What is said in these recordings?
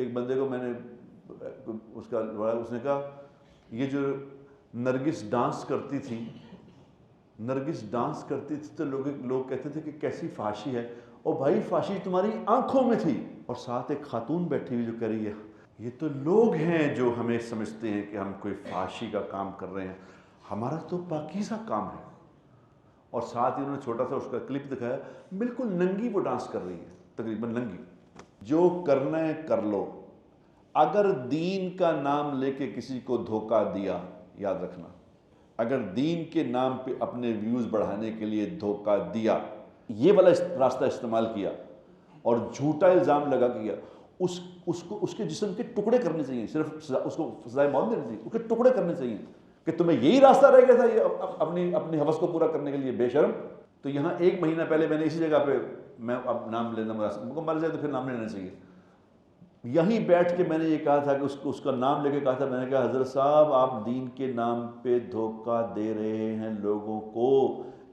ایک بندے کو میں نے اس نے کہا یہ جو نرگس ڈانس کرتی تھی تو لوگ کہتے تھے کہ کیسی فحاشی ہے، اور بھائی فحاشی تمہاری آنکھوں میں تھی، اور ساتھ ایک خاتون بیٹھی ہوئی جو کہہ رہی ہے یہ تو لوگ ہیں جو ہمیں سمجھتے ہیں کہ ہم کوئی فحاشی کا کام کر رہے ہیں، ہمارا تو پاکیزہ کام ہے۔ اور ساتھ ہی انہوں نے چھوٹا سا اس کا کلپ دکھایا، بالکل ننگی وہ ڈانس کر رہی ہے، تقریباً ننگی۔ جو کرنا ہے کر لو، اگر دین کا نام لے کے کسی کو دھوکہ دیا، یاد رکھنا، اگر دین کے نام پہ اپنے ویوز بڑھانے کے لیے دھوکہ دیا، یہ والا راستہ استعمال کیا اور جھوٹا الزام لگا کیا، اس کے جسم کے ٹکڑے کرنے چاہیے، صرف اس کو سزائے موت نہیں چاہیے، اس کے ٹکڑے کرنے چاہیے کہ تمہیں یہی راستہ رہ گیا تھا یہ اپنی حوث کو پورا کرنے کے لیے، بے شرم۔ تو یہاں 1 مہینہ پہلے میں نے اسی جگہ پہ، میں اب نام لینا مر جائے تو پھر نام نہیں لینا چاہیے، یہیں بیٹھ کے میں نے یہ کہا تھا کہ اس کا نام لے کے کہا تھا، میں نے کہا حضرت صاحب آپ دین کے نام پہ دھوکہ دے رہے ہیں لوگوں کو،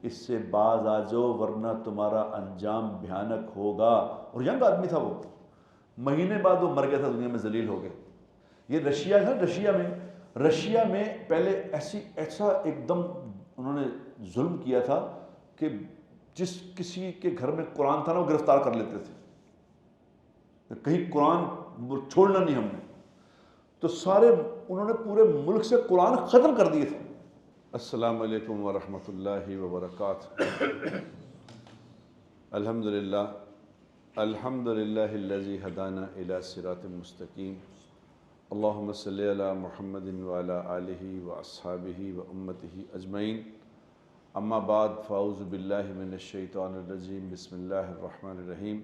اس سے باز آ جاؤ ورنہ تمہارا انجام بھیانک ہوگا۔ اور ینگ آدمی تھا وہ، مہینے بعد وہ مر گیا تھا، دنیا میں ذلیل ہو گیا۔ یہ رشیا تھا، رشیا میں پہلے ایسا ایک دم انہوں نے ظلم کیا تھا کہ جس کسی کے گھر میں قرآن تھا نا وہ گرفتار کر لیتے تھے، کہیں قرآن چھوڑنا نہیں ہم نے، تو سارے انہوں نے پورے ملک سے قرآن ختم کر دیے تھے۔ السلام علیکم ورحمۃ اللہ وبرکاتہ۔ الحمدللہ الذی ہدانا الی صراط مستقیم، اللہم صلی علی محمد وعلی آلہ واصحابہ وامتہ اجمعین، اما بعد فاعوذ باللہ من الشیطان الرجیم، بسم اللہ الرحمن الرحیم۔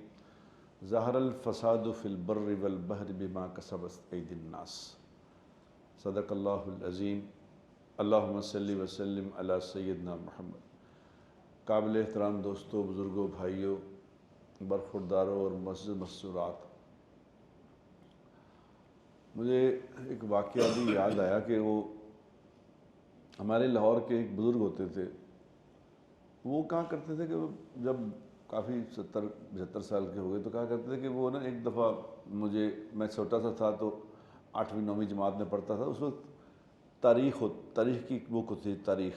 ظہر الفساد فی البر والبحر بما کسبت ایدی الناس، صدق اللہ العظیم۔ اللہم صلی وسلم علی سیدنا محمد۔ قابل احترام دوستوں، بزرگوں، بھائیوں، برخورداروں اور معزز مسرات، مجھے ایک واقعہ بھی یاد آیا کہ وہ ہمارے لاہور کے ایک بزرگ ہوتے تھے، وہ کہا کرتے تھے کہ جب کافی 70-75 سال کے ہو گئے تو کہا کرتے تھے کہ وہ نا ایک دفعہ میں چھوٹا سا تھا تو 8ویں 9ویں جماعت میں پڑھتا تھا، اس وقت تاریخ کی ایک بک ہوتی تھی، تاریخ،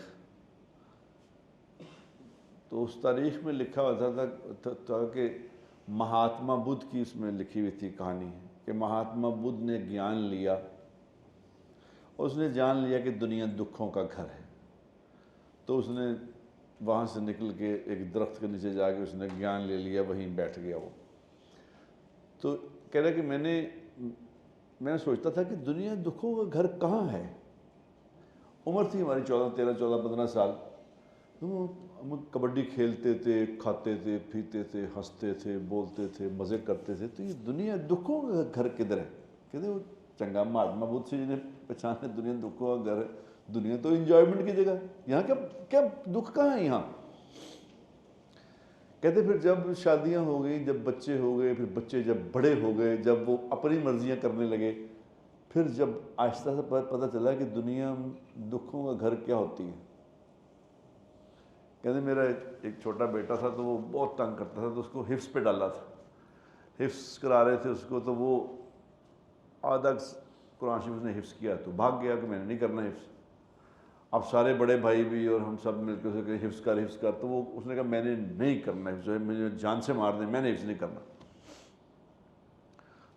تو اس تاریخ میں لکھا ہوتا تھا کہ مہاتما بدھ کی، اس میں لکھی ہوئی تھی کہانی کہ مہاتما بدھ نے گیان لیا اور اس نے جان لیا کہ دنیا دکھوں کا گھر ہے، تو اس نے وہاں سے نکل کے ایک درخت کے نیچے جا کے اس نے گیان لے لیا، وہیں بیٹھ گیا وہ۔ تو کہہ رہا کہ میں نے سوچتا تھا کہ دنیا دکھوں کا گھر کہاں ہے۔ عمر تھی ہماری 13-14-15 سال، تو ہم کبڈی کھیلتے تھے، کھاتے تھے، پیتے تھے، ہنستے تھے، بولتے تھے، مزے کرتے تھے، تو یہ دنیا دکھوں کا گھر کدھر ہے؟ کہتے وہ چنگا مہاتما بدھ سے جنہیں پہچانے دنیا دکھوں کا گھر ہے، دنیا تو انجوائمنٹ کی جگہ ہے، یہاں کیا دکھ کہاں ہے یہاں؟ کہتے پھر جب شادیاں ہو گئی، جب بچے ہو گئے، پھر بچے جب بڑے ہو گئے، جب وہ اپنی مرضیاں کرنے لگے، پھر جب آہستہ سے پتہ چلا کہ دنیا دکھوں کا گھر کیا ہوتی ہے۔ کہتے میرا ایک چھوٹا بیٹا تھا تو وہ بہت تنگ کرتا تھا، تو اس کو حفظ پہ ڈالا تھا، حفظ کرا رہے تھے اس کو، تو وہ آدھا قرآن شریف نے حفظ کیا تو بھاگ گیا کہ میں نے نہیں کرنا حفظ۔ اب سارے بڑے بھائی بھی اور ہم سب مل کے اسے کہ حفظ کر، تو وہ اس نے کہا میں نے نہیں کرنا حفظ، مجھے جان سے مار دیں، میں نے حفظ نہیں کرنا۔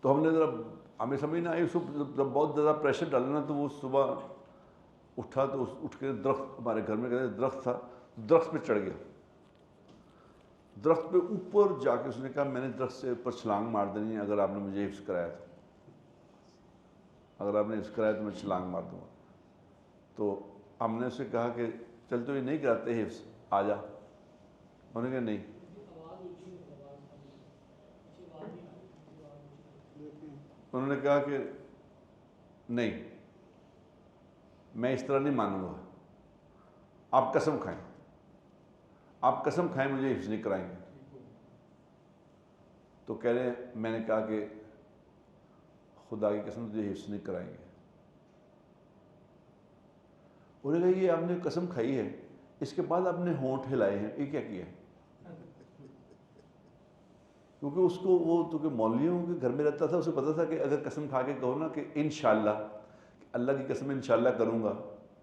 تو ہمیں سمجھ نہ آئی، اس کو جب بہت زیادہ پریشر ڈالنا تو وہ صبح اٹھا تو اٹھ کے درخت، ہمارے گھر میں کہتے درخت تھا، درخت پہ چڑھ گیا، درخت پہ اوپر جا کے اس نے کہا میں نے درخت سے اوپر چھلانگ مار دینی ہے اگر آپ نے مجھے حفظ کرایا تو میں چھلانگ مار دوں گا۔ تو ہم نے اسے کہا کہ چل تو یہ نہیں کراتے حفظ، آ جا۔ انہوں نے کہا نہیں۔ انہوں نے کہا کہ نہیں، میں اس طرح نہیں مانوں گا، آپ قسم کھائیں مجھے حفظ نہیں کرائیں گے۔ تو کہہ رہے میں نے کہا کہ خدا کی قسم تجھے حفظ نہیں کرائیں گے۔ انہوں نے کہا یہ آپ نے قسم کھائی ہے، اس کے بعد آپ نے ہونٹ ہلائے ہیں، یہ کیا کیا ہے؟ کیونکہ اس کو وہ تو کہ مولویوں کے گھر میں رہتا تھا، اسے پتہ تھا کہ اگر قسم کھا کے کہو نا کہ انشاءاللہ، اللہ کی قسم انشاءاللہ کروں گا،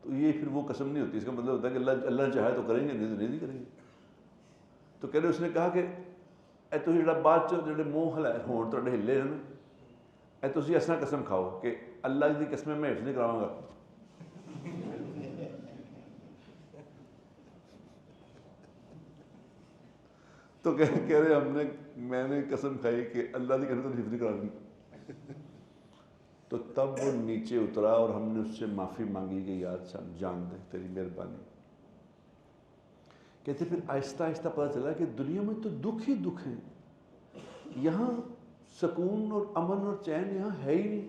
تو یہ پھر وہ قسم نہیں ہوتی، اس کا مطلب ہوتا ہے کہ اللہ نے چاہے تو کریں گے، نہیں تو نہیں کریں گے۔ تو کہہ رہے اس نے کہا کہ اے تو جڑا بعد چ جڑے منہ ہون تھوڑے ہلے نا، اے تسی اس طرح قسم کھاؤ کہ اللہ کی قسمیں میں حفظ نہیں کراؤں گا۔ تو کہہ رہے میں نے قسم کھائی کہ اللہ کی قسم تو حفظ نہیں کرانی۔ تو تب وہ نیچے اترا اور ہم نے اس سے معافی مانگی کہ یار جان دے، تیری مہربانی۔ کہتے پھر آہستہ آہستہ پتہ چلا کہ دنیا میں تو دکھ ہی دکھ ہیں، یہاں سکون اور امن اور چین یہاں ہے ہی نہیں۔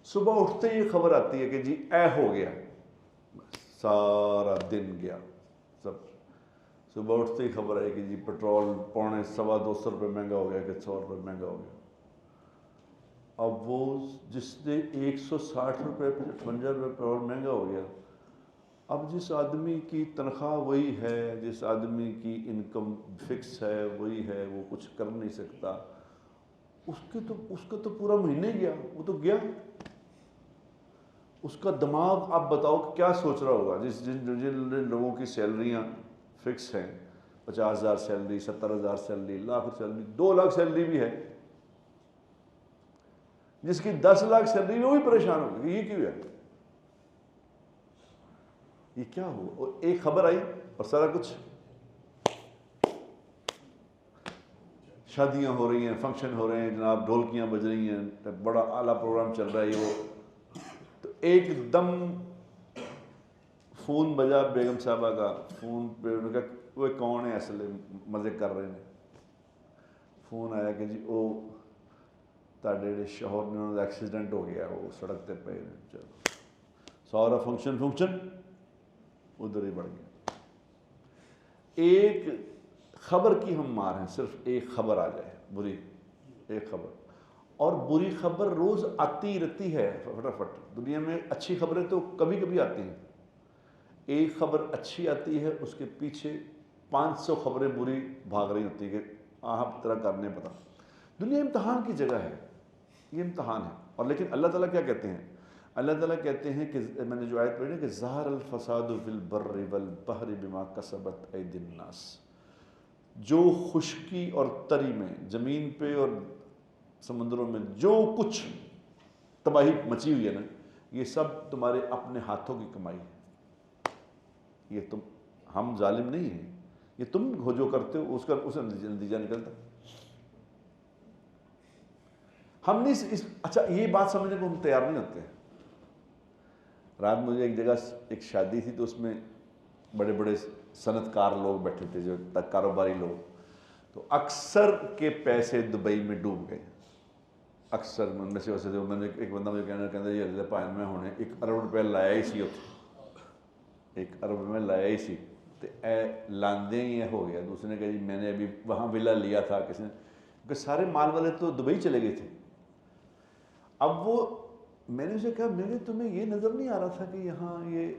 صبح اٹھتے ہی خبر آتی ہے کہ جی اے ہو گیا، سارا دن گیا سب۔ صبح اٹھتے ہی خبر آئی کہ جی پٹرول پونے 250 روپے مہنگا ہو گیا، کہ 100 روپے مہنگا ہو گیا۔ اب وہ جس نے 160 روپے 58 روپے پٹرول مہنگا ہو گیا، اب جس آدمی کی تنخواہ وہی ہے، جس آدمی کی انکم فکس ہے وہی ہے، وہ کچھ کر نہیں سکتا، اس کا تو پورا مہینے گیا، وہ تو گیا۔ اس کا دماغ آپ بتاؤ کہ کیا سوچ رہا ہوگا، جن لوگوں کی سیلریاں فکس ہیں، 50,000 salary, 70,000 salary, lakh salary, 2 lakh salary بھی ہے، جس کی 10 لاکھ سیلری وہ بھی پریشان ہوگا کہ یہ کیوں ہے، یہ کیا ہوا۔ اور ایک خبر آئی اور سارا کچھ، شادیاں ہو رہی ہیں، فنکشن ہو رہے ہیں جناب، ڈھولکیاں بج رہی ہیں، بڑا اعلیٰ پروگرام چل رہا ہے یہ وہ، تو ایک دم فون بجا بیگم صاحبہ کا، فون پہ انہوں نے کہا وہ کون ہے، اصل مزے کر رہے ہیں۔ فون آیا کہ جی وہ تاڑے شوہر نے انہوں نے ایکسیڈنٹ ہو گیا، وہ سڑک تے پہ، چلو سارا فنکشن ادھر ہی بڑھ گیا۔ ایک خبر کی ہم مار ہیں، صرف ایک خبر آ جائے بری، ایک خبر، اور بری خبر روز آتی رہتی ہے فٹافٹ۔ دنیا میں اچھی خبریں تو کبھی کبھی آتی ہیں، ایک خبر اچھی آتی ہے، اس کے پیچھے 500 خبریں بری بھاگ رہی ہوتی ہیں کہ آپ طرح کرنے پتا۔ دنیا امتحان کی جگہ ہے، یہ امتحان ہے۔ اور لیکن اللہ تعالیٰ کیا کہتے ہیں؟ اللہ تعالیٰ کہتے ہیں کہ میں نے جو آیت پڑھی نا کہ ظہر الفساد فی البر والبحر بما کسبت ایدی الناس، جو خشکی اور تری میں، زمین پہ اور سمندروں میں جو کچھ تباہی مچی ہوئی ہے نا، یہ سب تمہارے اپنے ہاتھوں کی کمائی ہے۔ یہ ہم ظالم نہیں ہیں، یہ تم ہو جو کرتے ہو اس کا نتیجہ نکلتا۔ ہم نہیں اچھا یہ بات سمجھنے کو ہم تیار نہیں ہوتے۔ رات مجھے ایک جگہ ایک شادی تھی، تو اس میں بڑے بڑے صنعت کار لوگ بیٹھے تھے، جو کاروباری لوگ، تو اکثر کے پیسے دبئی میں ڈوب گئے، اکثر میں سے ویسے میں نے ایک بندہ مجھے کہنا یہ اللہ پائن میں ہونے 1 ارب روپے لایا ہی سی، 1 ارب روپے لایا ہی سی، تو اے لاندے ہی ہو گیا۔ دوسرے نے کہا جی میں نے ابھی وہاں ولا لیا تھا کسی نے، کیونکہ سارے مال والے تو دبئی چلے گئے تھے۔ اب وہ میں نے اسے کہا میرے تمہیں یہ نظر نہیں آ رہا تھا کہ یہاں یہ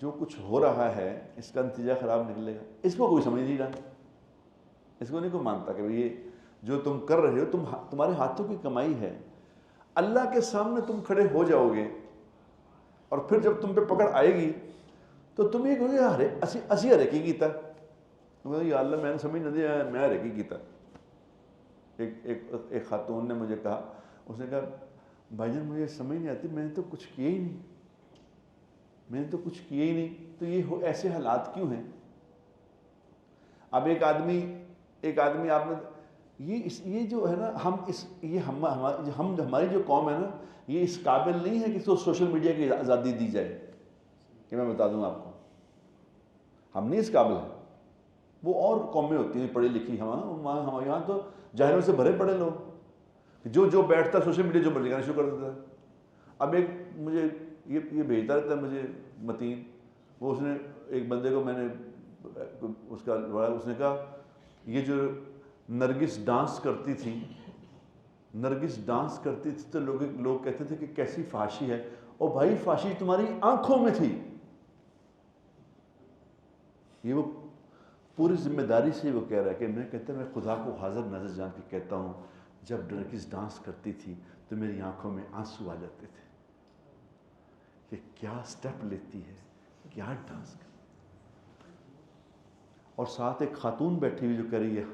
جو کچھ ہو رہا ہے اس کا نتیجہ خراب نکلے گا؟ اس کو کوئی سمجھ نہیں رہا، اس کو نہیں کوئی مانتا کہ یہ جو تم کر رہے ہو تمہارے ہاتھوں کی کمائی ہے۔ اللہ کے سامنے تم کھڑے ہو جاؤ گے، اور پھر جب تم پہ پکڑ آئے گی تو تم یہ کہو گے ارے اسی ہرے کی کیتا، یا اللہ میں نے سمجھ نہ دیا میں ہرے کی کیتا۔ ایک خاتون نے مجھے کہا، اس نے کہا بھائی جان مجھے سمجھ نہیں آتی، میں نے تو کچھ کیا ہی نہیں، میں نے تو کچھ کیا ہی نہیں، تو یہ ایسے حالات کیوں ہیں؟ اب ایک آدمی آپ نے یہ جو ہے نا، ہماری جو قوم ہے نا، یہ اس قابل نہیں ہے کہ تو سوشل میڈیا کی آزادی دی جائے، کہ میں بتا دوں آپ کو، ہم نہیں اس قابل ہیں۔ وہ اور قومیں ہوتی ہیں پڑھی لکھی، ہم یہاں تو جاہلوں سے بھرے پڑے لوگ، جو بیٹھتا سوشل میڈیا جو مرضی کرنا شروع کر دیتا ہے۔ اب ایک مجھے یہ بھیجتا رہتا ہے مجھے متین، وہ اس نے ایک بندے کو میں نے اس نے کہا یہ جو نرگس ڈانس کرتی تھی تو لوگ کہتے تھے کہ کیسی فحاشی ہے، اور بھائی فحاشی تمہاری آنکھوں میں تھی، یہ وہ پوری ذمہ داری سے وہ کہہ رہا ہے کہ میں کہتا میں خدا کو حاضر نظر جان کے کہتا ہوں، جب نرگس ڈانس کرتی تھی تو میری آنکھوں میں آنسو آ جاتے تھے کہ کیا سٹیپ لیتی ہے، کیا ڈانس کرتی ہے۔ اور ساتھ ایک خاتون بیٹھی ہوئی جو کہہ رہی ہے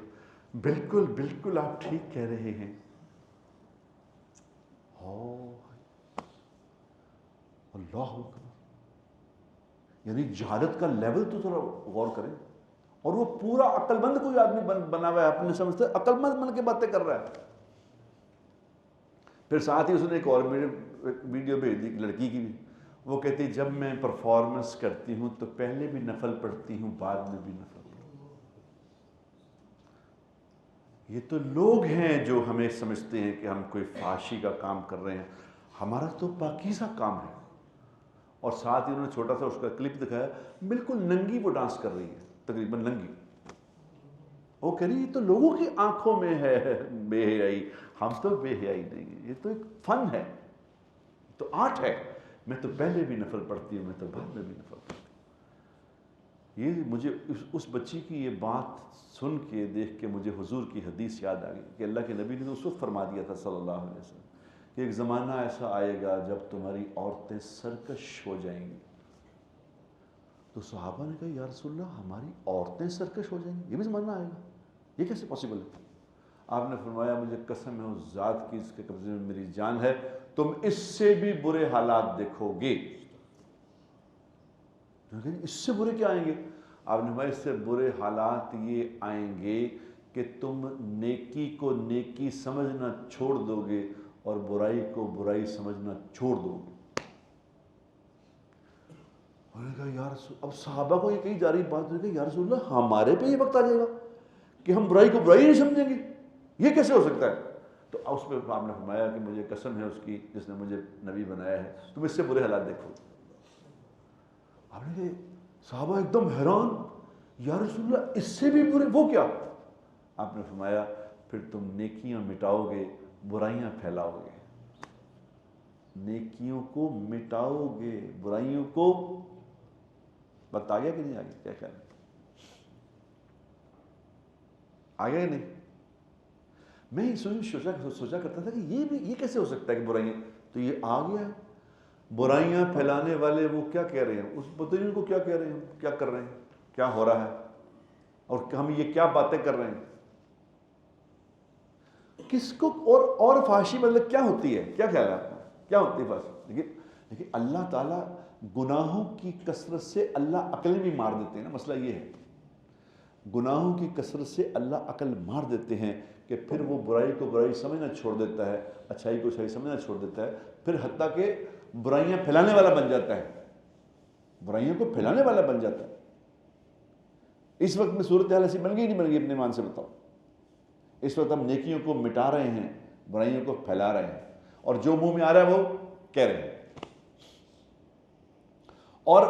بالکل بالکل آپ ٹھیک کہہ رہے ہیں۔ اللہ اکبر، یعنی جہالت کا لیول تو تھوڑا غور کریں۔ اور وہ پورا عقل مند کوئی آدمی بنا ہوا ہے، اپنے سمجھتے عقل مند بن کے باتیں کر رہا ہے۔ پھر ساتھ ہی اس نے ایک اور ویڈیو بھیج دی لڑکی کی بھی، وہ کہتی جب میں پرفارمنس کرتی ہوں تو پہلے بھی نفل پڑھتی ہوں، بعد میں بھی نفل پڑھتی ہوں۔ یہ تو لوگ ہیں جو ہمیں سمجھتے ہیں کہ ہم کوئی فحاشی کا کام کر رہے ہیں، ہمارا تو پاکیزہ کام ہے۔ اور ساتھ ہی انہوں نے چھوٹا سا اس کا کلپ دکھایا، بالکل ننگی وہ ڈانس کر رہی ہے، تقریباً ننگی۔ وہ کہہ رہی یہ تو لوگوں کی آنکھوں میں ہے بے حیائی، ہم تو بے حیائی نہیں ہیں، یہ تو ایک فن ہے، تو آرٹ ہے۔ میں تو پہلے بھی نفل پڑھتی ہوں، میں تو بعد میں بھی نفل پڑھتی ہوں۔ یہ مجھے اس بچی کی یہ بات سن کے دیکھ کے مجھے حضور کی حدیث یاد آ گئی کہ اللہ کے نبی نے تو اس وقت فرما دیا تھا صلی اللہ علیہ وسلم کہ ایک زمانہ ایسا آئے گا جب تمہاری عورتیں سرکش ہو جائیں گی۔ تو صحابہ نے کہا یا رسول اللہ ہماری عورتیں سرکش ہو جائیں گی، یہ بھی زمانہ آئے گا، یہ کیسے پاسبل ہے؟ آپ نے فرمایا مجھے قسم ہے اس ذات کی جس کے قبضے میں میری جان ہے، تم اس سے بھی برے حالات دیکھو گے۔ اس سے برے کیا آئیں گے؟ آپ نے فرمایا اس سے برے حالات یہ آئیں گے کہ تم نیکی کو نیکی سمجھنا چھوڑ دو گے اور برائی کو برائی سمجھنا چھوڑ دو گے۔ انہوں نے کہا یا رسول، اب صحابہ کو یہ کہی جا رہی بات ہے کہ یا رسول اللہ ہمارے پہ یہ وقت آ جائے گا کہ ہم برائی کو برائی نہیں سمجھیں گے، یہ کیسے ہو سکتا ہے؟ تو اس پہ آپ نے فرمایا کہ مجھے قسم ہے اس کی جس نے مجھے نبی بنایا ہے، تم اس سے برے حالات دیکھو۔ آپ نے کہا صحابہ ایک دم حیران، یا رسول اللہ اس سے بھی برے، وہ کیا؟ آپ نے فرمایا پھر تم نیکیاں مٹاؤ گے، برائیاں پھیلاؤ گے۔ نیکیوں کو مٹاؤ گے، برائیوں کو، وقت آ گیا کہ نہیں آ گیا؟ کیا خیال ہے؟ آ گیا کہ نہیں؟ میں سوچا کرتا تھا کہ یہ کیسے ہو سکتا ہے کہ برائیاں، تو یہ آ گیا۔ برائیاں پھیلانے والے وہ کیا کہہ رہے ہیں، اس پتہ نہیں ان کو کیا کہہ رہے ہیں، کیا کر رہے ہیں، کیا ہو رہا ہے، اور ہم یہ کیا باتیں کر رہے ہیں، کس کو، اور فحاشی مطلب کیا ہوتی ہے؟ کیا خیال ہے آپ کا، کیا ہوتی ہے فحاشی؟ لیکن اللہ تعالیٰ گناہوں کی کثرت سے اللہ عقل بھی مار دیتے ہیں نا، مسئلہ یہ ہے گناہوں کی کثرت سے اللہ عقل مار دیتے ہیں کہ پھر وہ برائی کو برائی سمجھنا چھوڑ دیتا ہے، اچھائی کو اچھائی سمجھنا چھوڑ دیتا ہے، پھر حتیٰ کہ برائیاں پھیلانے والا بن جاتا ہے، برائیوں کو پھیلانے والا بن جاتا ہے۔ اس وقت میں صورتحال ایسی بن گئی نہیں بن گئی؟ اپنے ایمان سے بتاؤ۔ اس وقت ہم نیکیوں کو مٹا رہے ہیں، برائیوں کو پھیلا رہے ہیں، اور جو منہ میں آ رہا ہے وہ کہہ رہے ہیں۔ اور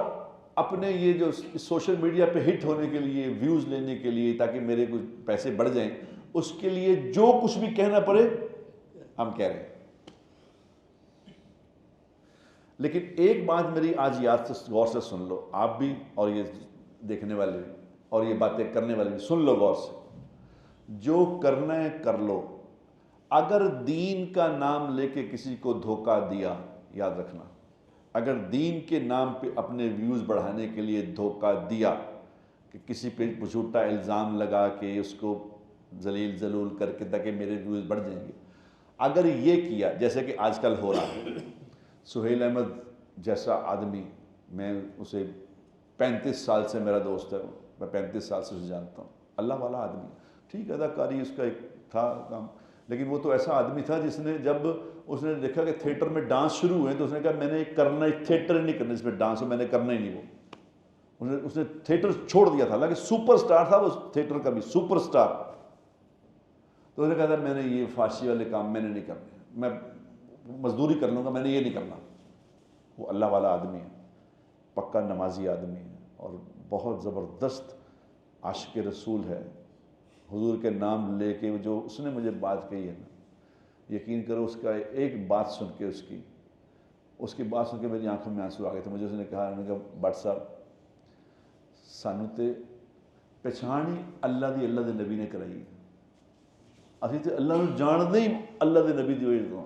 اپنے یہ جو سوشل میڈیا پہ ہٹ ہونے کے لیے، ویوز لینے کے لیے، تاکہ میرے کچھ پیسے بڑھ جائیں، اس کے لیے جو کچھ بھی کہنا پڑے ہم کہہ رہے ہیں۔ لیکن ایک بات میری آج یاد سے غور سے سن لو، آپ بھی اور یہ دیکھنے والے بھی اور یہ باتیں کرنے والے بھی سن لو غور سے، جو کرنا ہے کر لو، اگر دین کا نام لے کے کسی کو دھوکہ دیا، یاد رکھنا، اگر دین کے نام پہ اپنے ویوز بڑھانے کے لیے دھوکہ دیا کہ کسی پہ جھوٹا الزام لگا کے اس کو ذلیل ذلول کر کے تاکہ میرے ویوز بڑھ جائیں گے، اگر یہ کیا، جیسے کہ آج کل ہو رہا ہے، سہیل احمد جیسا آدمی، میں اسے 35 سال سے میرا دوست ہے، میں 35 سال سے اسے جانتا ہوں، اللہ والا آدمی، ٹھیک اداکاری اس کا ایک تھا کام، لیکن وہ تو ایسا آدمی تھا جس نے جب اس نے دیکھا کہ تھیٹر میں ڈانس شروع ہوئے تو اس نے کہا میں نے کرنا ہی تھیٹر نہیں کرنا، اس میں ڈانس ہو، میں نے کرنا ہی نہیں، وہ اس نے تھیٹر چھوڑ دیا تھا، حالانکہ سپر سٹار تھا وہ تھیٹر کا بھی سپر سٹار، تو اس نے کہا تھا میں نے یہ فحاشی والے کام میں نے نہیں کرنے، میں مزدوری کر لوں گا، میں نے یہ نہیں کرنا۔ وہ اللہ والا آدمی ہے، پکا نمازی آدمی ہے، اور بہت زبردست عاشق رسول ہے، حضور کے نام لے کے جو اس نے مجھے بات کہی ہے نا، یقین کرو اس کا ایک بات سن کے اس کی بات سن کے میری آنکھوں میں آنسو آ گئے تھے۔ مجھے اس نے کہا بٹ صاحب سانو تے پچھان ہی اللہ دے نبی نے کرائی. اسی تو اللہ نو جانتے ہی اللہ دے نبی دی وجہ تو.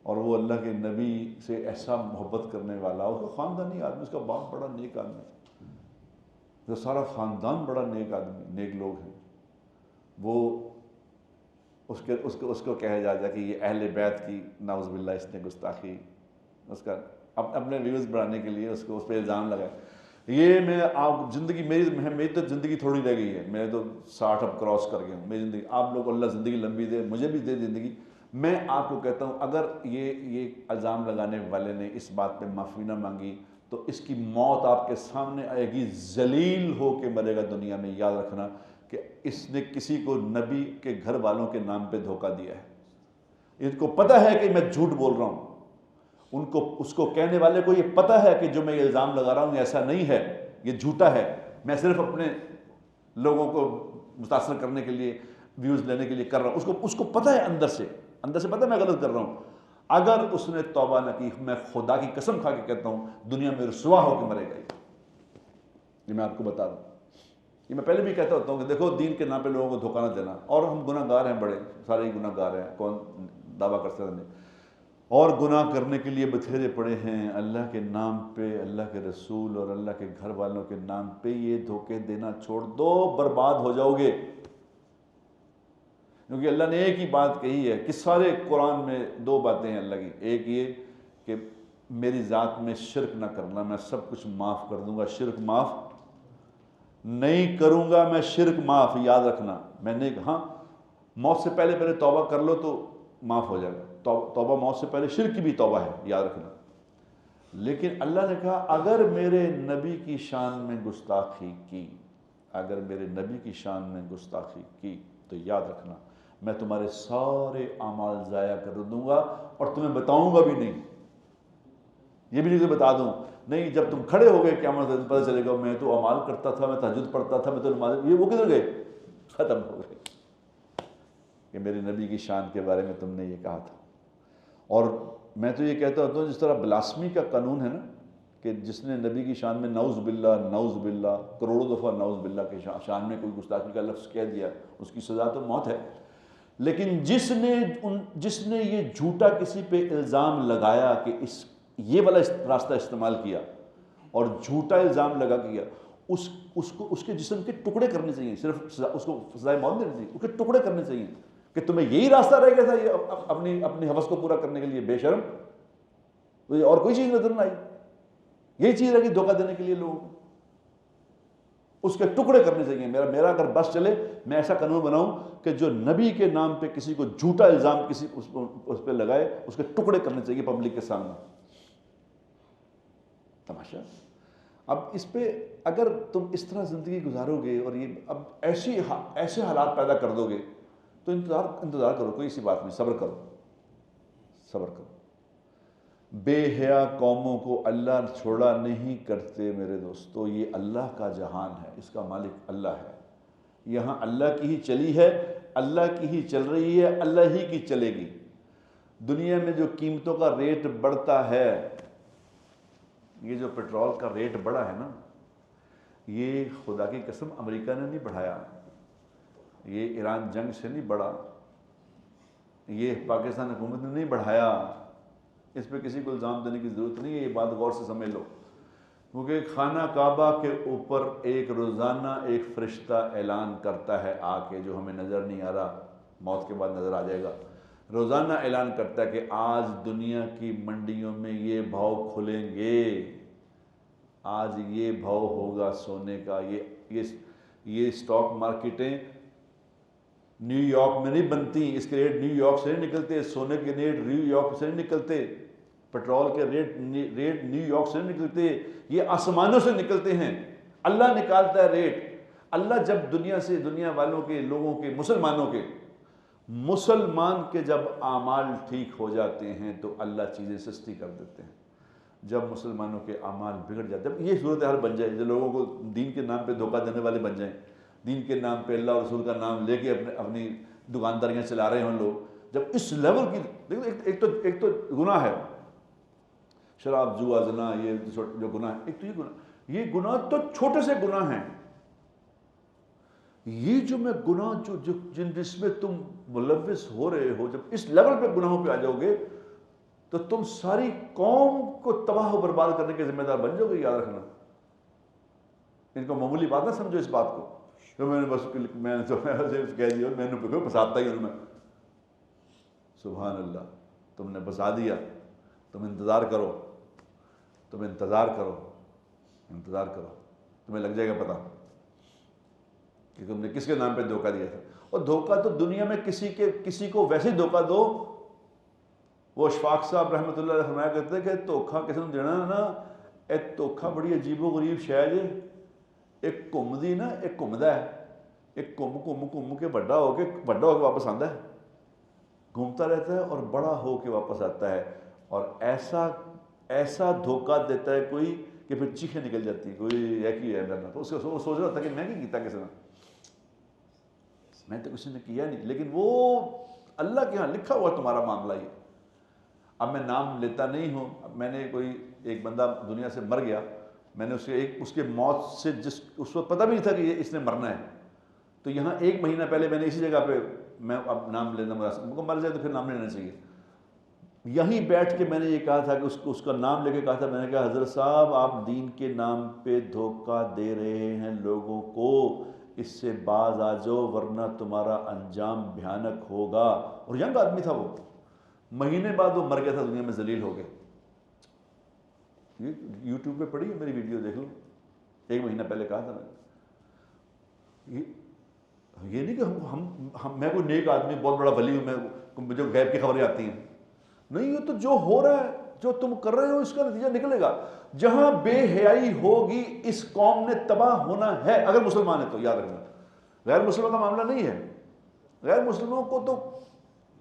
اور وہ اللہ کے نبی سے ایسا محبت کرنے والا، اس کا خاندانی آدمی، اس کا باپ بڑا نیک آدمی، تو سارا خاندان بڑا نیک آدمی، نیک لوگ ہیں. وہ اس کو کہا جاتا ہے کہ یہ اہل بیت کی نعوذ باللہ اس نے گستاخی، اس کا اپنے ویوز بڑھانے کے لیے اس پہ الزام لگائے. یہ میں آپ زندگی میری تو زندگی تھوڑی رہ گئی ہے، میں تو 60 اب کراس کر گیا ہوں. میری زندگی، آپ لوگ اللہ زندگی لمبی دے، مجھے بھی دے زندگی. میں آپ کو کہتا ہوں اگر یہ الزام لگانے والے نے اس بات پہ معافی نہ مانگی تو اس کی موت آپ کے سامنے آئے گی، ذلیل ہو کے مرے گا دنیا میں. یاد رکھنا کہ اس نے کسی کو نبی کے گھر والوں کے نام پہ دھوکہ دیا ہے. ان کو پتہ ہے کہ میں جھوٹ بول رہا ہوں، اس کو کہنے والے کو یہ پتہ ہے کہ جو میں یہ الزام لگا رہا ہوں یہ ایسا نہیں ہے، یہ جھوٹا ہے، میں صرف اپنے لوگوں کو متاثر کرنے کے لیے، ویوز لینے کے لیے کر رہا ہوں. اس کو پتہ ہے، اندر سے پتہ ہے میں غلط کر رہا ہوں. اگر اس نے توبہ نہ کی، میں خدا کی قسم کھا کے کہتا ہوں دنیا میں رسوا ہو کے مرے گا. یہ میں آپ کو بتا دوں. یہ میں پہلے بھی کہتا ہوتا ہوں کہ دیکھو دین کے نام پہ لوگوں کو دھوکہ نہ دینا. اور ہم گناہ گار ہیں، بڑے سارے ہی گناہ گار ہیں، کون دعویٰ کر سکتے ہیں. اور گناہ کرنے کے لیے بتھیرے پڑے ہیں. اللہ کے نام پہ، اللہ کے رسول اور اللہ کے گھر والوں کے نام پہ یہ دھوکے دینا چھوڑ دو، برباد ہو جاؤ گے. کیونکہ اللہ نے ایک ہی بات کہی ہے کہ سارے قرآن میں 2 باتیں ہیں اللہ کی. ایک یہ کہ میری ذات میں شرک نہ کرنا، میں سب کچھ معاف کر دوں گا، شرک معاف نہیں کروں گا، میں شرک معاف. یاد رکھنا، میں نے ہاں موت سے پہلے توبہ کر لو تو معاف ہو جائے گا. توبہ موت سے پہلے، شرک کی بھی توبہ ہے، یاد رکھنا. لیکن اللہ نے کہا اگر میرے نبی کی شان میں گستاخی کی، اگر میرے نبی کی شان میں گستاخی کی تو یاد رکھنا میں تمہارے سارے اعمال ضائع کر دوں گا اور تمہیں بتاؤں گا بھی نہیں. یہ بھی نہیں کہ بتا دوں نہیں، جب تم کھڑے ہو گئے قیامت سے پتہ چلے گا میں تو اعمال کرتا تھا، میں تہجد پڑھتا تھا، میں تو نماز، یہ وہ کدھر گئے؟ ختم ہو گئے کہ میرے نبی کی شان کے بارے میں تم نے یہ کہا تھا. اور میں تو یہ کہتا ہوتا ہوں جس طرح بلاسمی کا قانون ہے نا، کہ جس نے نبی کی شان میں نعوذ باللہ کروڑوں دفعہ نعوذ باللہ کے شان میں کوئی گستاخی کا لفظ کہہ دیا، اس کی سزا تو موت ہے. لیکن جس نے یہ جھوٹا کسی پہ الزام لگایا کہ یہ والا راستہ استعمال کیا اور جھوٹا الزام لگا کیا، اس کے جسم کے ٹکڑے کرنے چاہیے. صرف اس کو سزائے موت نہیں چاہیے، اس کے ٹکڑے کرنے چاہیے کہ تمہیں یہی راستہ رہ گیا تھا یہ اپنی ہوس کو پورا کرنے کے لیے. بے شرم، اور کوئی چیز نظر نہ آئی، یہی چیز ہے کہ دھوکہ دینے کے لیے لوگوں کو. اس کے ٹکڑے کرنے چاہیے. میرا اگر بس چلے، میں ایسا قانون بناؤں کہ جو نبی کے نام پہ کسی کو جھوٹا الزام اس پہ لگائے، اس کے ٹکڑے کرنے چاہیے پبلک کے سامنے. تماشا. اب اس پہ اگر تم اس طرح زندگی گزارو گے اور یہ اب ایسے حالات پیدا کر دو گے تو انتظار کرو، کوئی ایسی بات نہیں، صبر کرو. بے حیا قوموں کو اللہ چھوڑا نہیں کرتے میرے دوستو. یہ اللہ کا جہان ہے، اس کا مالک اللہ ہے. یہاں اللہ کی ہی چلی ہے، اللہ کی ہی چل رہی ہے، اللہ ہی کی چلے گی. دنیا میں جو قیمتوں کا ریٹ بڑھتا ہے، یہ جو پیٹرول کا ریٹ بڑھا ہے نا، یہ خدا کی قسم امریکہ نے نہیں بڑھایا، یہ ایران جنگ سے نہیں بڑھا، یہ پاکستان حکومت نے نہیں بڑھایا. اس پہ کسی کو الزام دینے کی ضرورت نہیں ہے. یہ بات غور سے سمجھ لو، کیونکہ خانہ کعبہ کے اوپر روزانہ ایک فرشتہ اعلان کرتا ہے آ کے، جو ہمیں نظر نہیں آ رہا، موت کے بعد نظر آ جائے گا. روزانہ اعلان کرتا ہے کہ آج دنیا کی منڈیوں میں یہ بھاؤ کھلیں گے، آج یہ بھاؤ ہوگا سونے کا. یہ اسٹاک مارکیٹیں نیو یارک میں نہیں بنتی، اس کے ریٹ نیو یارک سے نہیں نکلتے، سونے کے ریٹ نیو یارک سے نہیں نکلتے، پیٹرول کے ریٹ نیو یارک سے نہیں نکلتے، یہ آسمانوں سے نکلتے ہیں. اللہ نکالتا ہے ریٹ. اللہ جب دنیا والوں کے، لوگوں کے، مسلمان کے جب اعمال ٹھیک ہو جاتے ہیں تو اللہ چیزیں سستی کر دیتے ہیں. جب مسلمانوں کے اعمال بگڑ جاتے ہیں، جب یہ صورتحال بن جائے، جو لوگوں کو دین کے نام پہ دھوکہ دینے والے بن جائیں، دین کے نام پہ اللہ اور رسول کا نام لے کے اپنی دکانداریاں چلا رہے ہیں لوگ، جب اس لیول کی، دیکھو ایک تو گناہ ہے شراب، جوا، زنا، یہ جو گناہ ہے، ایک تو یہ گناہ تو چھوٹے سے گناہ ہیں. یہ جو میں گناہ جس میں تم ملوث ہو رہے ہو، جب اس لیول پہ گناہوں پہ آ جاؤ گے تو تم ساری قوم کو تباہ و برباد کرنے کے ذمہ دار بن جاؤ گے. یاد رکھنا، ان کو معمولی بات نہ سمجھو اس بات کو کہ میں نے بس میں نے تو کہہ دیا میں نے پھنساتا ہی ہوں میں. سبحان اللہ، تم نے پھنسا دیا. تم انتظار کرو، تم انتظار کرو، انتظار کرو، تمہیں لگ جائے گا پتہ کہ تم نے کس کے نام پہ دھوکہ دیا تھا. اور دھوکہ تو دنیا میں کسی کو ویسے دھوکہ دو. وہ اشفاق صاحب رحمۃ اللہ علیہ فرمایا کرتے کہ دھوکہ کسی نے دینا نا، ایک دھوکہ بڑی عجیب و غریب شے ہے جی. ایک گھومدی نا، ایک گھومدا ہے، ایک گھوم کے بڑا ہو کے واپس آتا ہے، گھومتا رہتا ہے اور بڑا ہو کے واپس آتا ہے. اور ایسا دھوکہ دیتا ہے کوئی کہ پھر چیخیں نکل جاتی ہیں. کوئی ہے کہ ہے ڈرنا تو اس کو سوچ رہا تھا کہ میں نہیں کیتا کسی نے، میں تو کسی نے کیا نہیں، لیکن وہ اللہ کے ہاں لکھا ہوا تمہارا معاملہ ہی. اب میں نام لیتا نہیں ہوں. اب میں نے ایک بندہ دنیا سے مر گیا، میں نے اس کے موت سے اس وقت پتہ بھی نہیں تھا کہ اس نے مرنا ہے. تو یہاں 1 مہینہ پہلے میں نے اسی جگہ پہ، میں اب نام لینا مر جائے تو پھر نام نہیں لینا چاہیے. یہیں بیٹھ کے میں نے یہ کہا تھا کہ اس کا نام لے کے کہا تھا، میں نے کہا حضرت صاحب آپ دین کے نام پہ دھوکہ دے رہے ہیں لوگوں کو، اس سے باز آ جاؤ ورنہ تمہارا انجام بھیانک ہوگا. اور ینگ آدمی تھا وہ، مہینے بعد وہ مر گیا تھا، دنیا میں ذلیل ہو گیا. یہ یوٹیوب پہ پڑھی ہے میری ویڈیو، دیکھ لو. 1 مہینہ پہلے کہا تھا میں. یہ نہیں کہ میں کوئی نیک آدمی بہت بڑا ولی ہوں، میں مجھے غیب کی خبریں آتی ہیں. نہیں، یہ تو جو ہو رہا ہے، جو تم کر رہے ہو اس کا نتیجہ نکلے گا. جہاں بے حیائی ہوگی اس قوم نے تباہ ہونا ہے. اگر مسلمان ہے تو یاد رکھنا، غیر مسلموں کا معاملہ نہیں ہے. غیر مسلموں کو تو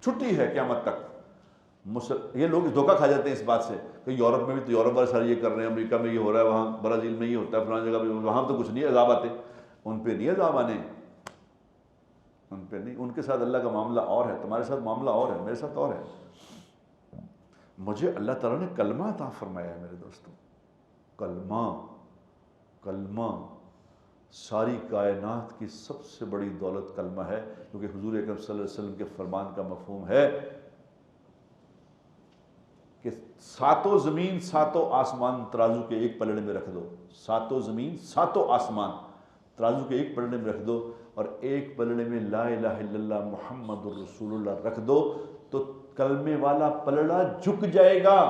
چھٹی ہے قیامت تک. یہ لوگ دھوکہ کھا جاتے ہیں اس بات سے کہ یورپ میں بھی تو یورپ والے سارے یہ کر رہے ہیں، امریکہ میں یہ ہو رہا ہے، وہاں برازیل میں یہ ہوتا ہے، فلاں جگہ پہ، وہاں تو کچھ نہیں عذاب آتے. ان پہ نہیں عذاب آنے، ان پہ نہیں. ان کے ساتھ اللہ کا معاملہ اور ہے، تمہارے ساتھ معاملہ اور ہے، میرے ساتھ اور ہے. مجھے اللہ تعالیٰ نے کلمہ عطا فرمایا ہے میرے دوستوں. کلمہ ساری کائنات کی سب سے بڑی دولت کلمہ ہے، کیونکہ حضور اکرم صلی اللہ علیہ وسلم کے فرمان کا مفہوم ہے کہ 7 زمین 7 آسمان ترازو کے ایک پلڑے میں رکھ دو. 7 زمین 7 آسمان ترازو کے ایک پلڑے میں رکھ دو، اور ایک پلڑے میں لا الہ الا اللہ محمد الرسول اللہ رکھ دو، تو کلمے والا پلڑا جھک جائے گا.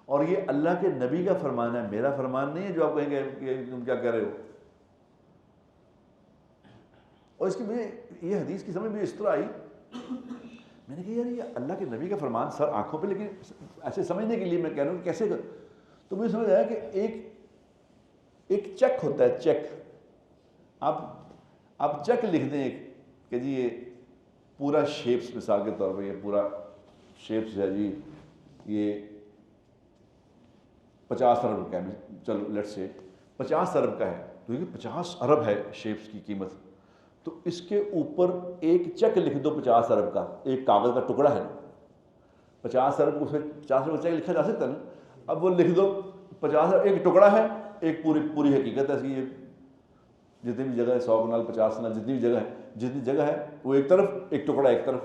اور یہ اللہ کے نبی کا فرمان ہے، میرا فرمان نہیں ہے جو آپ کہیں گے کہ تم کیا کہہ رہے ہو. اور اس کی مجھے یہ حدیث کی سمجھ میں اس طرح آئی، میں نے کہا یار یہ اللہ کے نبی کا فرمان سر آنکھوں پہ، لیکن ایسے سمجھنے کے لیے میں کہہ رہا ہوں کیسے کر. تو مجھے سمجھ آیا کہ ایک چیک ہوتا ہے، چیک. آپ چیک لکھ دیں کہ جی یہ پورا شیپس، مثال کے طور پہ یہ پورا شیپس ہے جی، یہ 50 ارب روپے ہے، چلو لیٹ سے 50 ارب کا ہے، تو یہ 50 ارب ہے شیپس کی قیمت. تو اس کے اوپر ایک چیک لکھ دو 50 ارب کا، ایک کاغذ کا ٹکڑا ہے نا، 50 ارب اس میں 50 ارب چیک لکھا جا سکتا ہے نا. اب وہ لکھ دو 50 ارب، ایک ٹکڑا ہے، ایک پوری حقیقت ہے اس کی. یہ جتنی بھی جگہ ہے، 100 کنال 50 کنال جتنی جگہ ہے وہ ایک طرف، ایک ٹکڑا ایک طرف.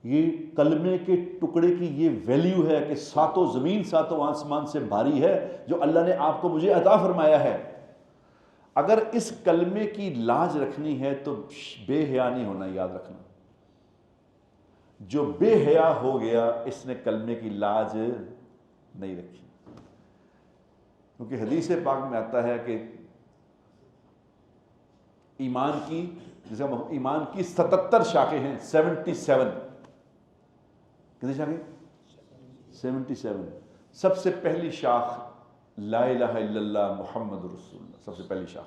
یہ کلمے کے ٹکڑے کی یہ ویلیو ہے کہ 7 زمین 7 آسمان سے بھاری ہے جو اللہ نے آپ کو مجھے عطا فرمایا ہے. اگر اس کلمے کی لاج رکھنی ہے تو بے حیا نہیں ہونا، یاد رکھنا. جو بے حیا ہو گیا اس نے کلمے کی لاج نہیں رکھی. کیونکہ حدیث پاک میں آتا ہے کہ ایمان کی 77 شاخیں ہیں. 77 کتنی شاخیں؟ 77. سب سے پہلی شاخ لا الہ الا اللہ محمد رسول اللہ، سب سے پہلی شاخ.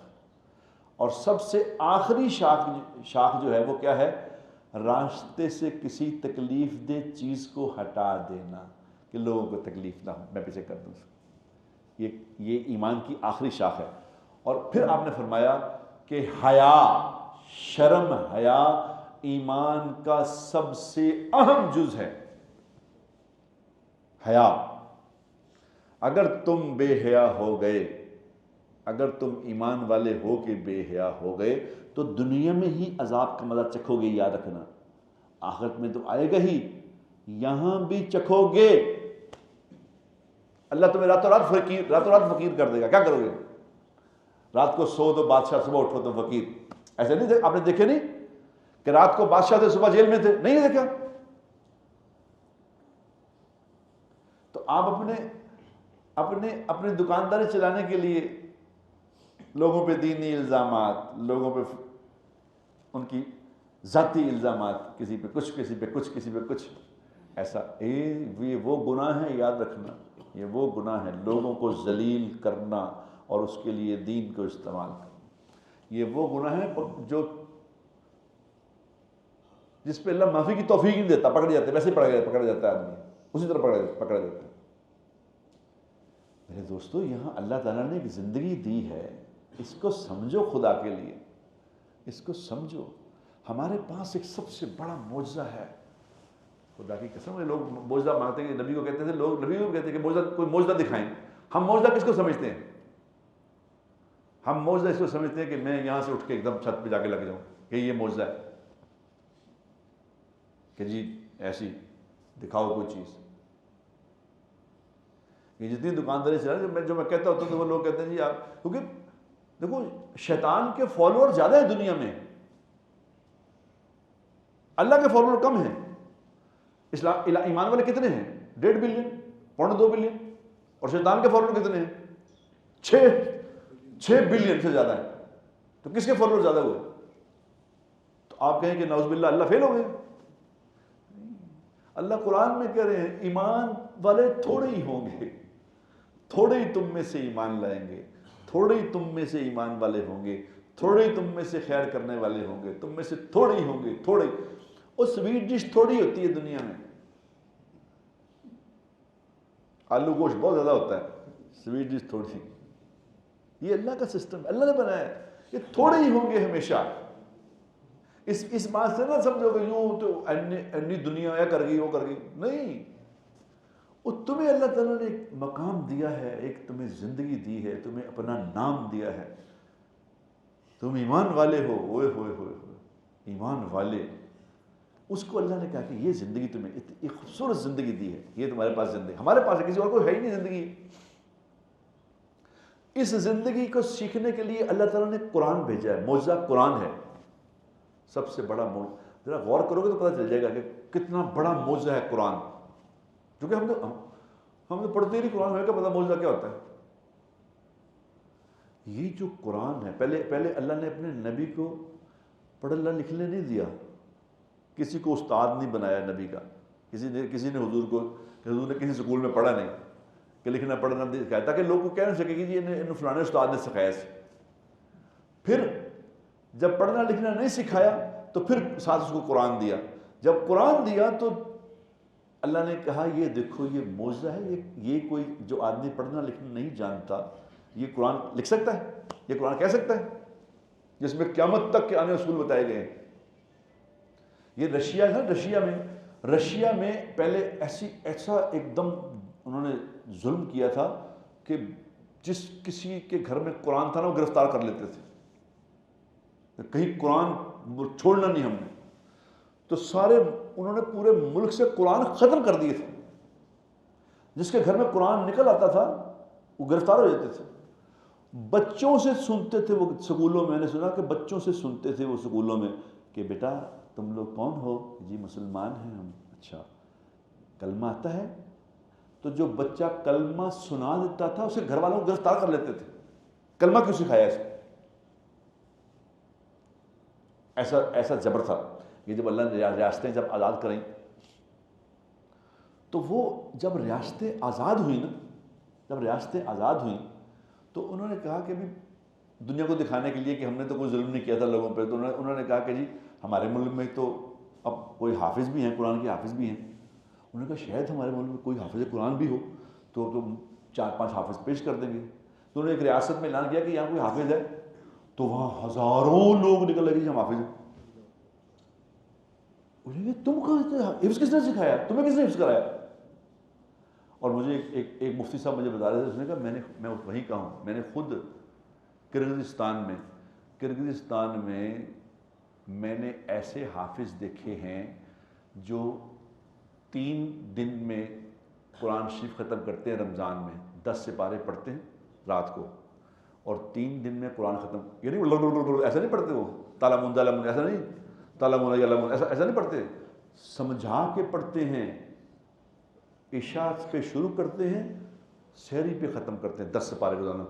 اور سب سے آخری شاخ جو ہے وہ کیا ہے؟ راستے سے کسی تکلیف دہ چیز کو ہٹا دینا، کہ لوگوں کو تکلیف نہ ہو، میں پیچھے کر دوں. یہ ایمان کی آخری شاخ ہے. اور پھر آپ نے فرمایا کہ حیا، شرم حیا ایمان کا سب سے اہم جز ہے. حیا، اگر تم بے حیا ہو گئے، اگر تم ایمان والے ہو کے بے حیا ہو گئے تو دنیا میں ہی عذاب کا مزہ چکھو گے، یاد رکھنا، آخرت میں تو آئے گا ہی، یہاں بھی چکھو گے۔ اللہ تمہیں راتوں رات فقیر کر دے گا، کیا کرو گے؟ رات کو سو تو بادشاہ، صبح اٹھو تو فقیر۔ ایسے نہیں، آپ نے دیکھے نہیں کہ رات کو بادشاہ تھے صبح جیل میں تھے؟ نہیں دیکھا؟ تو آپ اپنے دکانداری چلانے کے لیے لوگوں پہ دینی الزامات، لوگوں پہ ان کی ذاتی الزامات، کسی پہ کچھ، کسی پہ کچھ، کسی پہ کچھ، ایسا یہ وہ گناہ ہے، یاد رکھنا، یہ وہ گناہ ہے، لوگوں کو ذلیل کرنا اور اس کے لیے دین کو استعمال کرنا۔ یہ وہ گناہ ہے جو جس پہ اللہ معافی کی توفیق نہیں دیتا، پکڑ جاتے، ویسے ہی پکڑ جاتا ہے آدمی، اسی طرح پکڑا جاتا ہے۔ میرے دوستو، یہاں اللہ تعالیٰ نے ایک زندگی دی ہے، اس کو سمجھو، خدا کے لیے اس کو سمجھو۔ ہمارے پاس ایک سب سے بڑا معجزہ ہے، خدا کی قسم۔ لوگ معجزہ مانگتے ہیں، نبی کو کہتے تھے، لوگ نبی کو کہتے ہیں کہ کوئی معجزہ دکھائیں۔ ہم معجزہ کس کو سمجھتے ہیں؟ ہم معجزہ اس کو سمجھتے ہیں کہ میں یہاں سے اٹھ کے ایک دم چھت پہ جا کے لگ جاؤں، کہ یہ معجزہ ہے، کہ جی ایسی دکھاؤ کوئی چیز۔ یہ جتنی دکانداری چل رہی ہے، جو میں کہتا ہوتا ہوں تو وہ لوگ کہتے ہیں جی آپ، کیونکہ دیکھو شیطان کے فالوور زیادہ ہیں دنیا میں، اللہ کے فالوور کم ہیں۔ ایمان والے کتنے ہیں؟ 1.5 بلین، 2.25 بلین، اور شیطان کے فالوور کتنے ہیں؟ 6 بلین سے زیادہ ہیں۔ تو کس کے فالوور زیادہ ہوئے؟ تو آپ کہیں کہ نعوذ باللہ اللہ فیل ہو گئے؟ اللہ قرآن میں کہہ رہے ہیں ایمان والے تھوڑے ہی ہوں گے، تھوڑے ہی تم میں سے ایمان لائیں گے، تھوڑے ہی تم میں سے ایمان والے ہوں گے، تھوڑے ہی تم میں سے خیر کرنے والے ہوں گے، تم میں سے تھوڑے ہی ہوں گے، تھوڑے۔ اور سویٹ ڈش تھوڑی ہوتی ہے دنیا میں، آلو گوشت بہت زیادہ ہوتا ہے، سویٹ ڈش تھوڑی۔ یہ اللہ کا سسٹم اللہ نے بنایا ہے، یہ تھوڑے ہی ہوں گے ہمیشہ۔ اس بات سے نہ سمجھو کہ یوں تو انی دنیا یا کر گئی وہ کر گئی، نہیں۔ اور تمہیں اللہ تعالیٰ نے ایک مقام دیا ہے، ایک تمہیں زندگی دی ہے، تمہیں اپنا نام دیا ہے، تم ایمان والے ہو، ہوئے ہوئے ہوئے ہوئے ایمان والے۔ اس کو اللہ نے کہا کہ یہ زندگی تمہیں ایک خوبصورت زندگی دی ہے، یہ تمہارے پاس زندگی، ہمارے پاس ہے، کسی اور کو ہے ہی نہیں زندگی۔ اس زندگی کو سیکھنے کے لیے اللہ تعالیٰ نے قرآن بھیجا ہے، معجزہ قرآن ہے، سب سے بڑا معجزہ۔ ذرا غور کرو گے تو پتہ چل جائے گا کہ کتنا بڑا معجزہ ہے قرآن، کیونکہ ہم تو پڑھتے ہی نہیں قرآن، ہمیں کیا پتہ معجزہ کیا ہوتا ہے۔ یہ جو قرآن ہے، پہلے اللہ نے اپنے نبی کو پڑھنا لکھنے نہیں دیا، کسی کو استاد نہیں بنایا نبی کا، کسی نے حضور نے کسی سکول میں پڑھا نہیں کہ لکھنا پڑھنا نہیں سکھایا، تاکہ لوگ کو کہہ نہیں سکے کہ جی انہیں فلانے استاد نے سکھایا سے۔ پھر جب پڑھنا لکھنا نہیں سکھایا تو پھر ساتھ اس کو قرآن دیا۔ جب قرآن دیا تو اللہ نے کہا یہ دیکھو یہ معجزہ ہے، یہ کوئی جو آدمی پڑھنا لکھنا نہیں جانتا یہ قرآن لکھ سکتا ہے، یہ قرآن کہہ سکتا ہے، جس میں قیامت تک کے آنے اصول بتائے گئے ہیں۔ یہ رشیا میں پہلے ایسا ایک دم انہوں نے ظلم کیا تھا کہ جس کسی کے گھر میں قرآن تھا نا وہ گرفتار کر لیتے تھے، کہیں قرآن چھوڑنا نہیں ہم نے، تو انہوں نے پورے ملک سے قرآن ختم کر دیے تھے۔ جس کے گھر میں قرآن نکل آتا تھا وہ گرفتار ہو جاتے تھے۔ بچوں سے سنتے تھے وہ سکولوں میں، میں نے سنا کہ بچوں سے سنتے تھے وہ سکولوں میں کہ بیٹا تم لوگ کون ہو؟ جی مسلمان ہیں ہم۔ اچھا کلمہ آتا ہے؟ تو جو بچہ کلمہ سنا دیتا تھا اسے گھر والوں کو گرفتار کر لیتے تھے، کلمہ کیوں سکھایا اس کو؟ ایسا جبر تھا۔ یہ جب اللہ نے ریاستیں جب آزاد کریں تو وہ جب ریاستیں آزاد ہوئیں تو انہوں نے کہا کہ بھی دنیا کو دکھانے کے لیے کہ ہم نے تو کوئی ظلم نہیں کیا تھا لوگوں پہ، تو انہوں نے کہا کہ جی ہمارے ملک میں تو اب کوئی حافظ بھی ہیں، قرآن کے حافظ بھی ہیں۔ انہوں نے کہا شاید ہمارے ملک میں کوئی حافظ قرآن بھی ہو تو تم 4-5 حافظ پیش کر دیں گے۔ تو انہوں نے ایک ریاست میں اعلان کیا کہ یہاں کوئی حافظ ہے، تو وہاں ہزاروں لوگ نکل لگے جی ہم حافظ ہیں۔ انہوں نے کہا تم کہاں سے حفظ کس نے سکھایا، تمہیں کس نے حفظ کرایا؟ اور مجھے ایک مفتی صاحب مجھے بتا رہے تھے، اس نے کہا میں وہیں کا ہوں، میں نے خود کرغزستان میں میں نے ایسے حافظ دیکھے ہیں جو 3 دن میں قرآن شریف ختم کرتے ہیں، رمضان میں 10 سپارے پڑھتے ہیں رات کو، اور 3 دن میں قرآن ختم، یعنی ایسا نہیں پڑھتے وہ تالا مندا ایسا نہیں، تالا مندا ایسا نہیں پڑھتے، سمجھا کے پڑھتے ہیں، عشاء پہ شروع کرتے ہیں، سحری پہ ختم کرتے ہیں 10 سپارے روزانہ،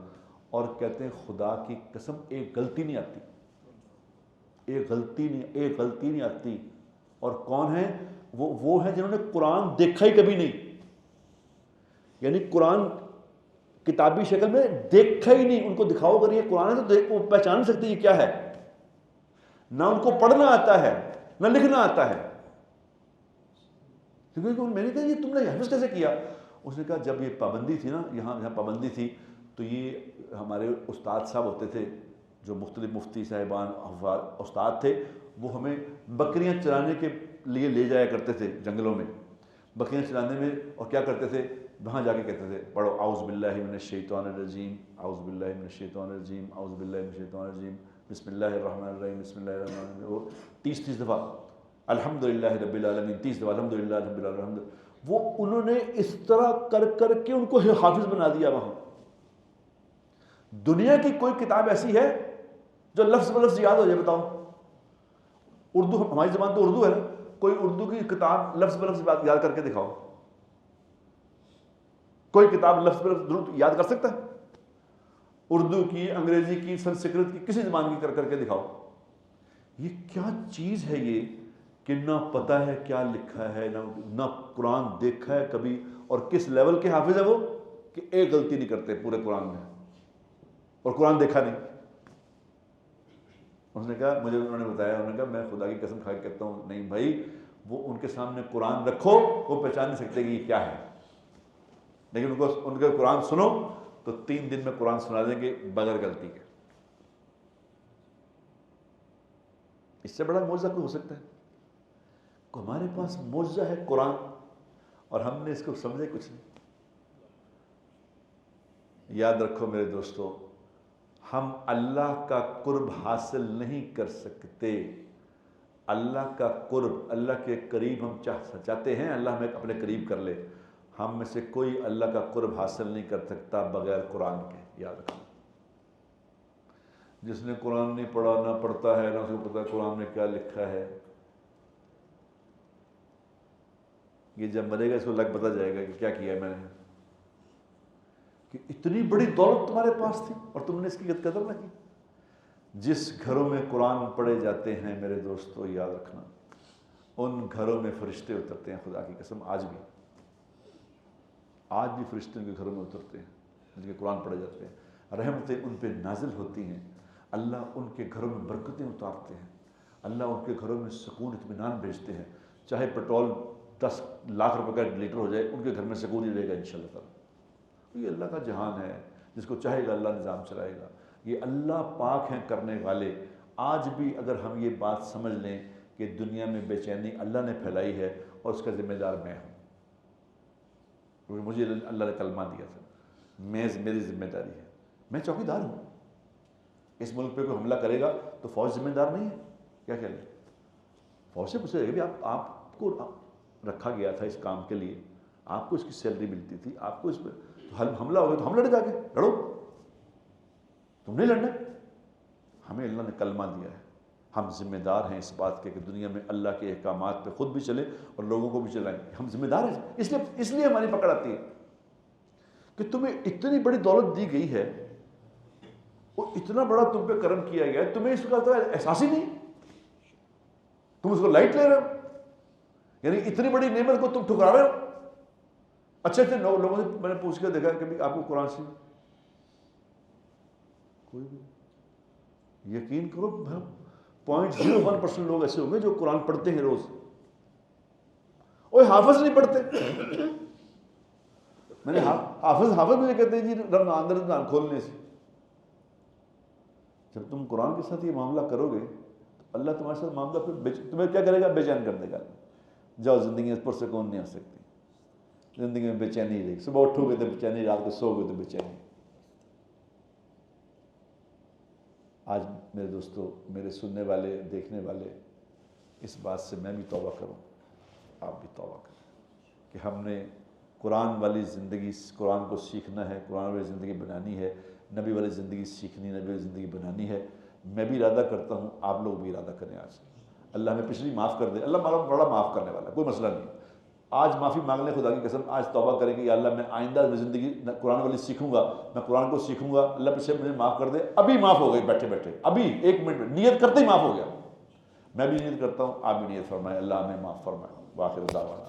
اور کہتے ہیں خدا کی قسم ایک غلطی نہیں آتی، ایک غلطی نہیں آتی۔ اور کون ہیں وہ ہیں جنہوں نے قرآن دیکھا ہی کبھی نہیں، یعنی قرآن کتابی شکل میں دیکھا ہی نہیں، ان کو دکھاؤ اگر یہ قرآن ہے تو وہ پہچان نہیں سکتے یہ کیا ہے، نہ ان کو پڑھنا آتا ہے نہ لکھنا آتا ہے۔ کیونکہ میں نے کہا یہ تم نے حفظ کیسے کیا؟ اس نے کہا جب یہ پابندی تھی نا، یہاں پابندی تھی، تو یہ ہمارے استاد صاحب ہوتے تھے جو مختلف مفتی صاحبان استاد تھے، وہ ہمیں بکریاں چرانے کے لیے لے جایا کرتے تھے جنگلوں میں، بکریاں چرانے میں، اور کیا کرتے تھے وہاں جا کے کہتے تھے پڑھو اعوذ باللہ من الشیطان الرجیم، اعوذ باللہ من الشیطان الرجیم، اعوذ باللہ من الشیطان الرجیم، بسم اللہ الرحمن الرحیم، بسم اللہ الرحمن الرحیم، وہ 30 دفعہ، الحمدللہ رب العالمین 30 دفعہ، الحمدللہ رب العالمین، وہ انہوں نے اس طرح کر کے ان کو حافظ بنا دیا۔ وہاں دنیا کی کوئی کتاب ایسی ہے جو لفظ بلفظ یاد ہو جائے؟ بتاؤ، اردو، ہماری زبان تو اردو ہے نا، کوئی اردو کی کتاب لفظ بلفظ یاد کر کے دکھاؤ، کوئی کتاب لفظ بلفظ یاد کر سکتا ہے؟ اردو کی، انگریزی کی، سنسکرت کی، کسی زبان کی کر کے دکھاؤ۔ یہ کیا چیز ہے یہ کہ نہ پتہ ہے کیا لکھا ہے، نہ قرآن دیکھا ہے کبھی، اور کس لیول کے حافظ ہے وہ کہ ایک غلطی نہیں کرتے پورے قرآن میں، اور قرآن دیکھا نہیں۔ اس نے کہا، مجھے انہوں نے بتایا، انہوں نے کہا میں خدا کی قسم کھا کے کہتا ہوں نہیں بھائی، وہ ان کے سامنے قرآن رکھو وہ پہچان نہیں سکتے کہ یہ کیا ہے، لیکن ان کے قرآن سنو تو 3 دن میں قرآن سنا دیں گے بغیر غلطی کے۔ اس سے بڑا معجزہ کوئی ہو سکتا ہے؟ ہمارے پاس معجزہ ہے قرآن، اور ہم نے اس کو سمجھے کچھ نہیں۔ یاد رکھو میرے دوستو، ہم اللہ کا قرب حاصل نہیں کر سکتے، اللہ کا قرب، اللہ کے قریب ہم چاہتے ہیں اللہ ہمیں اپنے قریب کر لے، ہم میں سے کوئی اللہ کا قرب حاصل نہیں کر سکتا بغیر قرآن کے۔ یاد رکھو، جس نے قرآن نہیں پڑھا، نہ پڑھتا ہے، نہ اس کو پتہ قرآن میں کیا لکھا ہے، یہ جب مرے گا اس کو لگ پتہ جائے گا کہ کیا کیا ہے میں نے، کہ اتنی بڑی دولت تمہارے پاس تھی اور تم نے اس کی قدر نہ کی۔ جس گھروں میں قرآن پڑھے جاتے ہیں میرے دوستو، یاد رکھنا ان گھروں میں فرشتے اترتے ہیں، خدا کی قسم آج بھی فرشتے ان کے گھروں میں اترتے ہیں جن کے قرآن پڑھے جاتے ہیں، رحمتیں ان پہ نازل ہوتی ہیں، اللہ ان کے گھروں میں برکتیں اتارتے ہیں، اللہ ان کے گھروں میں سکون اطمینان بھیجتے ہیں، چاہے پیٹرول 10 لاکھ روپے کا لیٹر ہو جائے ان کے گھر میں سکون ہی رہے گا انشاءاللہ تعالیٰ۔ یہ اللہ کا جہان ہے، جس کو چاہے گا اللہ نظام چلائے گا، یہ اللہ پاک ہیں کرنے والے۔ آج بھی اگر ہم یہ بات سمجھ لیں کہ دنیا میں بے چینی اللہ نے پھیلائی ہے اور اس کا ذمہ دار میں ہوں، کیونکہ مجھے اللہ نے کلمہ دیا تھا، میری ذمہ داری ہے، میں چوکیدار ہوں۔ اس ملک پہ کوئی حملہ کرے گا تو فوج ذمہ دار نہیں ہے؟ کیا کہہ لیں؟ فوج سے پوچھے گا کہ آپ کو رکھا گیا تھا اس کام کے لیے، آپ کو اس کی سیلری ملتی تھی، آپ کو اس پہ حملہ ہو گیا تو ہم لڑے، جا کے لڑو، تم نہیں لڑنا۔ ہمیں اللہ نے کلمہ دیا ہے، ہم ذمہ دار ہیں اس بات کے کہ دنیا میں اللہ کے احکامات پہ خود بھی چلیں اور لوگوں کو بھی چلائیں، ہم ذمہ دار ہیں۔ اس لیے ہماری پکڑ آتی ہے کہ تمہیں اتنی بڑی دولت دی گئی ہے اور اتنا بڑا تم پہ کرم کیا گیا ہے، تمہیں اس کا احساس ہی نہیں، تم اس کو لائٹ لے رہے ہو، یعنی اتنی بڑی نعمت کو تم ٹھکرا رہے ہو۔ اچھے لوگوں سے میں نے پوچھ کے دیکھا کہ آپ کو قرآن سے کوئی بھی، یقین کرو 0.01% لوگ ایسے ہوں گے جو قرآن پڑھتے ہیں روز، اور حافظ نہیں پڑھتے۔ میں نے حافظ مجھے کہتے ہیں جی رمضان کھولنے سے، جب تم قرآن کے ساتھ یہ معاملہ کرو گے تو اللہ تمہارے ساتھ معاملہ پھر تمہیں کیا کرے گا؟ بے چین کر دے گا۔ جاؤ، زندگی میں پرسکون نہیں آ سکتی، زندگی میں بے چینی رہے گی، صبح اٹھو گے تو بے چینی، رات کو سو گے تو بے چینی۔ آج میرے دوستو، میرے سننے والے، دیکھنے والے، اس بات سے میں بھی توبہ کروں، آپ بھی توبہ کریں کہ ہم نے قرآن والی زندگی، قرآن کو سیکھنا ہے، قرآن والی زندگی بنانی ہے، نبی والی زندگی سیکھنی، نبی والی زندگی بنانی ہے۔ میں بھی ارادہ کرتا ہوں، آپ لوگ بھی ارادہ کریں آج۔ اللہ ہمیں پچھلی معاف کر دے، اللہ بڑا معاف کرنے والا ہے، کوئی مسئلہ نہیں۔ آج معافی مانگ لیں، خدا کی قسم آج توبہ کریں کہ یا اللہ میں آئندہ زندگی قرآن والی سیکھوں گا، میں قرآن کو سیکھوں گا، اللہ پیچھے مجھے معاف کر دے۔ ابھی معاف ہو گئی بیٹھے بیٹھے، ابھی 1 منٹ میں نیت کرتے ہی معاف ہو گیا۔ میں بھی نیت کرتا ہوں، آپ بھی نیت فرمائیں، اللہ ہمیں معاف فرمائے۔ وآخر دعوانا